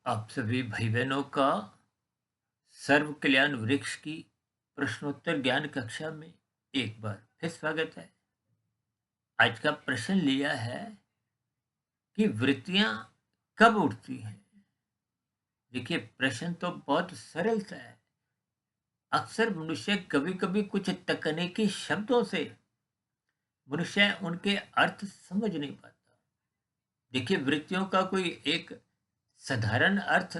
आप सभी भाई बहनों का सर्व कल्याण वृक्ष की प्रश्नोत्तर ज्ञान कक्षा में एक बार फिर स्वागत है। आज का प्रश्न लिया है कि वृत्तियां कब उठती हैं। देखिए, प्रश्न तो बहुत सरल सा है। अक्सर मनुष्य कभी कभी कुछ तकनीकी शब्दों से मनुष्य उनके अर्थ समझ नहीं पाता। देखिए, वृत्तियों का कोई एक साधारण अर्थ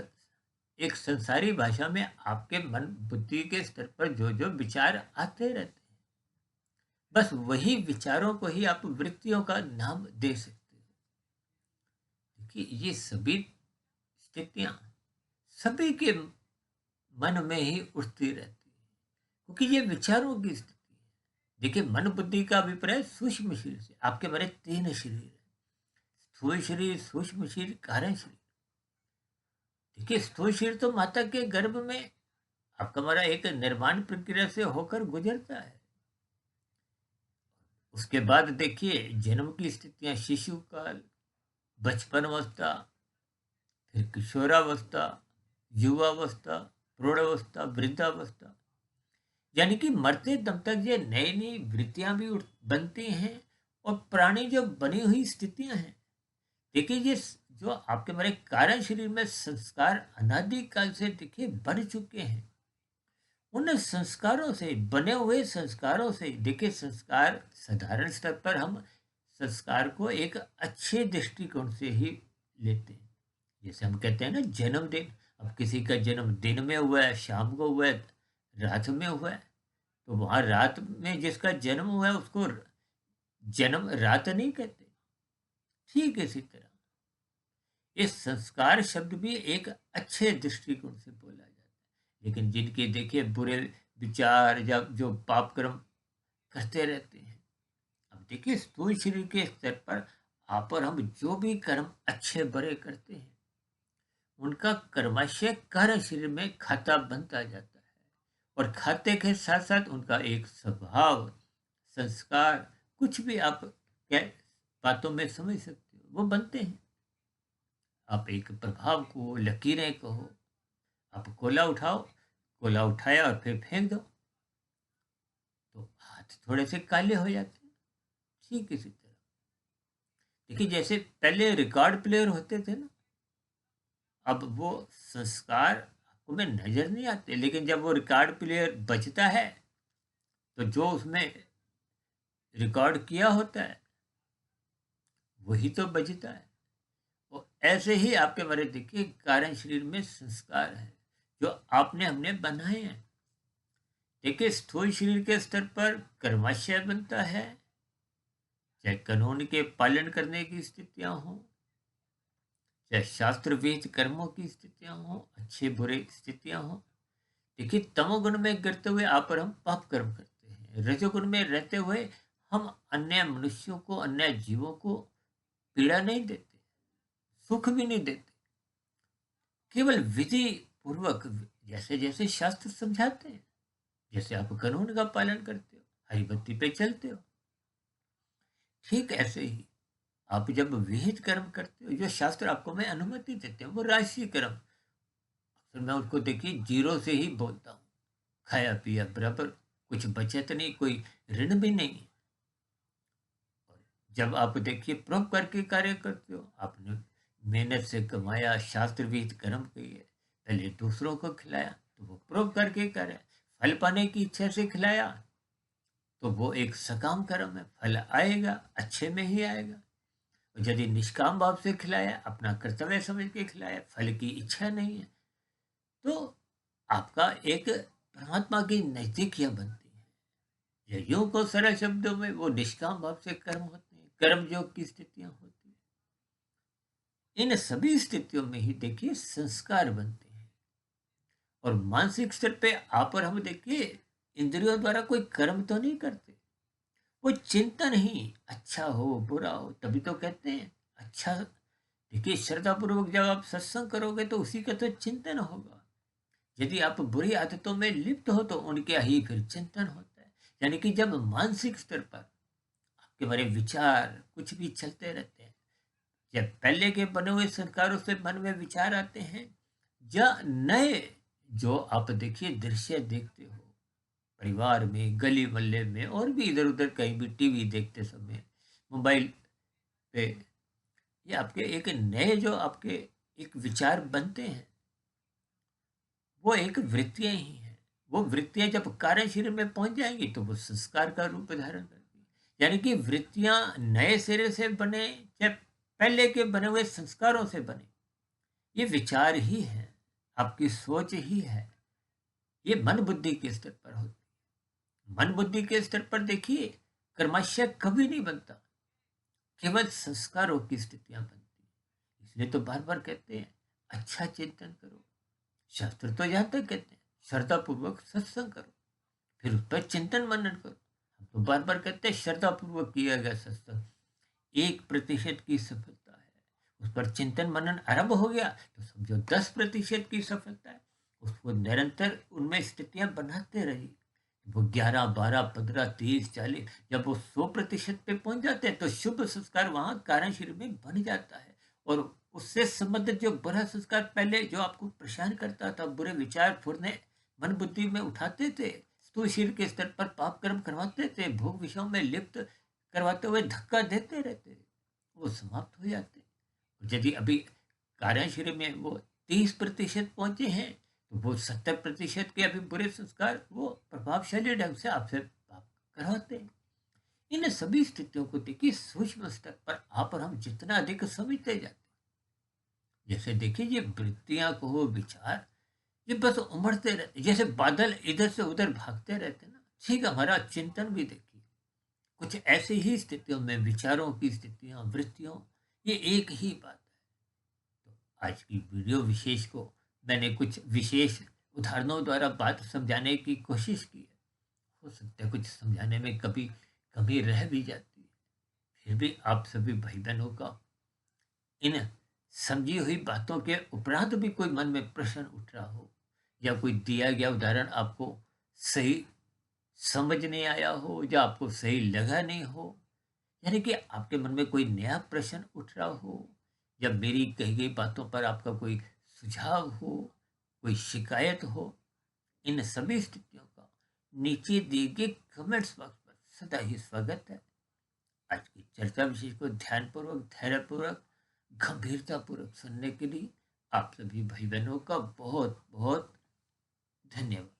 एक संसारी भाषा में आपके मन बुद्धि के स्तर पर जो जो विचार आते रहते हैं, बस वही विचारों को ही आप वृत्तियों का नाम दे सकते हो। देखिए, ये सभी स्थितियां सभी के मन में ही उठती रहती है, क्योंकि ये विचारों की स्थिति है। देखिए, मन बुद्धि का अभिप्राय सूक्ष्म शरीर से। आपके हमारे तीन शरीर है: स्थूल शरीर, सूक्ष्म शरीर, कारण शरीर। देखिए, स्थूल शरीर तो माता के गर्भ में आपका हमारा एक निर्माण प्रक्रिया से होकर गुजरता है। उसके बाद देखिए, जन्म की स्थितियां: शिशु काल, बचपन अवस्था, फिर किशोरावस्था, युवावस्था, प्रौढ़ावस्था, वृद्धावस्था। यानी कि मरते दम तक ये नई नई वृत्तियां भी बनती हैं। और पुरानी जो बनी हुई स्थितियां हैं, देखिए ये जो आपके हमारे कारण शरीर में संस्कार अनादि काल से देखिए बन चुके हैं। उन संस्कारों से, बने हुए संस्कारों से, देखिए संस्कार साधारण स्तर पर हम संस्कार को एक अच्छे दृष्टिकोण से ही लेते हैं। जैसे हम कहते हैं ना, जन्मदिन। अब किसी का जन्म दिन में हुआ है, शाम को हुआ है, रात में हुआ है, तो वहां रात में जिसका जन्म हुआ है उसको जन्म रात नहीं कहते। ठीक इसी तरह इस संस्कार शब्द भी एक अच्छे दृष्टिकोण से बोला जाता है। लेकिन जिनके देखिए बुरे विचार या जो पाप कर्म करते रहते हैं, अब देखिए स्थूल शरीर के स्तर पर आप और हम जो भी कर्म अच्छे बुरे करते हैं, उनका कर्माशय कार्य शरीर में खाता बनता जाता है। और खाते के साथ साथ उनका एक स्वभाव, संस्कार, कुछ भी आप क्या बातों में समझ सकते हो, वो बनते हैं। आप एक प्रभाव को, लकीरें कहो, आप कोला उठाओ, कोला उठाया और फिर फेंक दो, तो हाथ थोड़े से काले हो जाते हैं। ठीक इसी तरह देखिए, जैसे पहले रिकॉर्ड प्लेयर होते थे ना, अब वो संस्कार आपको में नजर नहीं आते, लेकिन जब वो रिकॉर्ड प्लेयर बजता है तो जो उसमें रिकॉर्ड किया होता है वही तो बजता है। और ऐसे ही आपके बारे देखिए, कारण शरीर में संस्कार है जो आपने हमने बनाए हैं। देखिए, स्थूल शरीर के स्तर पर कर्माशय बनता है, चाहे कानून के पालन करने की स्थितियां हो, चाहे शास्त्र विहित कर्मों की स्थितियां हो, अच्छे बुरे स्थितियां हो। देखिए, तमोगुण में गिरते हुए आप और हम पाप कर्म करते हैं। रजोगुण में रहते हुए हम अन्य मनुष्यों को, अन्य जीवों को पीड़ा नहीं देते, सुख भी नहीं देते। केवल विधि पूर्वक, जैसे जैसे शास्त्र समझाते हैं, जैसे आप कानून का पालन करते हो, हरी बत्ती पे चलते हो, ठीक ऐसे ही आप जब विहित कर्म करते हो, जो शास्त्र आपको में अनुमति देते हैं, वो राशि कर्म। अक्सर मैं उसको देखिए जीरो से ही बोलता हूँ। खाया पिया बराबर, कुछ बचत नहीं, कोई ऋण भी नहीं। और जब आप देखिए परोपकार के कार्य करते हो, आपने मेहनत से कमाया, शास्त्र विहित कर्म किए, पहले दूसरों को खिलाया, तो वो परोपकार के कार्य। फल पाने की इच्छा से खिलाया तो वो एक सकाम कर्म है, फल आएगा, अच्छे में ही आएगा। और यदि निष्काम भाव से खिलाया, अपना कर्तव्य समझ के खिलाया, फल की इच्छा नहीं है, तो आपका एक परमात्मा की नजदीकियां बनती हैं। या यूं को सरल शब्दों में, वो निष्काम भाव से कर्म होते हैं, कर्म योग की स्थितियां होती हैं। इन सभी स्थितियों में ही देखिए संस्कार बनते हैं। और मानसिक स्तर पे आप और हम देखिए इंद्रियों द्वारा कोई कर्म तो नहीं करते, वो चिंतन ही, अच्छा हो बुरा हो, तभी तो कहते हैं अच्छा। देखिए, श्रद्धा पूर्वक जब आप सत्संग करोगे तो उसी का तो चिंतन होगा। यदि आप बुरी आदतों में लिप्त हो तो उनके ही फिर चिंतन होता है। यानी कि जब मानसिक स्तर पर आपके बारे विचार कुछ भी चलते रहते हैं, जब पहले के बने हुए संस्कारों से मन में विचार आते हैं, या नए जो आप देखिए दृश्य देखते हो परिवार में, गली मोहल्ले में, और भी इधर उधर कहीं भी टीवी देखते समय, मोबाइल पे, ये आपके एक नए जो आपके एक विचार बनते हैं, वो एक वृत्तियां ही हैं। वो वृत्तियां जब कार्य शरीर में पहुंच जाएंगी तो वो संस्कार का रूप धारण करती है। यानी कि वृत्तियां नए सिरे से बने या पहले के बने हुए संस्कारों से बने, ये विचार ही है, आपकी सोच ही है। ये मन बुद्धि के स्तर पर होती है। मन बुद्धि के स्तर पर देखिए कर्माशय कभी नहीं बनता, केवल संस्कारों की स्थितियां बनती हैं। इसलिए तो बार बार कहते हैं अच्छा चिंतन करो। शास्त्र तो यहाँ तक कहते हैं श्रद्धा पूर्वक सत्संग करो, फिर उस पर चिंतन मनन करो। हम तो बार बार कहते हैं श्रद्धा पूर्वक किया गया सत्संग 1% की सफलता है, उस पर चिंतन मनन आरंभ हो गया तो समझो 10% की सफलता है। उसको निरंतर उनमें स्थितियां बनाते रहिए। वो 11, 12, 15, 30, 40, जब वो 100% पे पहुंच जाते हैं तो शुभ संस्कार वहां कारण शरीर में बन जाता है। और उससे संबंधित जो बुरा संस्कार पहले जो आपको परेशान करता था, बुरे विचार फुरने मन बुद्धि में उठाते थे, स्थूल शरीर के स्तर पर पाप कर्म करवाते थे, भोग विषयों में लिप्त करवाते हुए धक्का देते रहते, वो समाप्त हो जाते। यदि अभी कार्य शरीर में वो 30% पहुंचे हैं तो वो 70% के अभी बुरे संस्कार वो प्रभावशाली ढंग से आपसे पाप करवाते हैं। इन सभी स्थितियों को देखिए सूक्ष्म स्तर पर आप और हम जितना अधिक समझते जाते हैं, जैसे देखिए ये वृत्तियां को विचार ये बस उमड़ते रहते, जैसे बादल इधर से उधर भागते रहते ना, ठीक हमारा चिंतन भी देखिए कुछ ऐसी ही स्थितियों में विचारों की स्थितियां वृत्तियों, ये एक ही बात है। तो आज की वीडियो विशेष को मैंने कुछ विशेष उदाहरणों द्वारा बात समझाने की कोशिश की है। हो सकता है कुछ समझाने में कभी कमी रह भी जाती है, फिर भी आप सभी भाई बहनों का इन समझी हुई बातों के उपरांत भी कोई मन में प्रश्न उठ रहा हो, या कोई दिया गया उदाहरण आपको सही समझ नहीं आया हो, या आपको सही लगा नहीं हो, यानी कि आपके मन में कोई नया प्रश्न उठ रहा हो, या मेरी कही गई बातों पर आपका कोई सुझाव हो, कोई शिकायत हो, इन सभी स्थितियों का नीचे दिए गए कमेंट्स बॉक्स पर सदा ही स्वागत है। आज की चर्चा विषय को ध्यानपूर्वक, धैर्यपूर्वक, गंभीरतापूर्वक सुनने के लिए आप सभी भाई बहनों का बहुत बहुत धन्यवाद।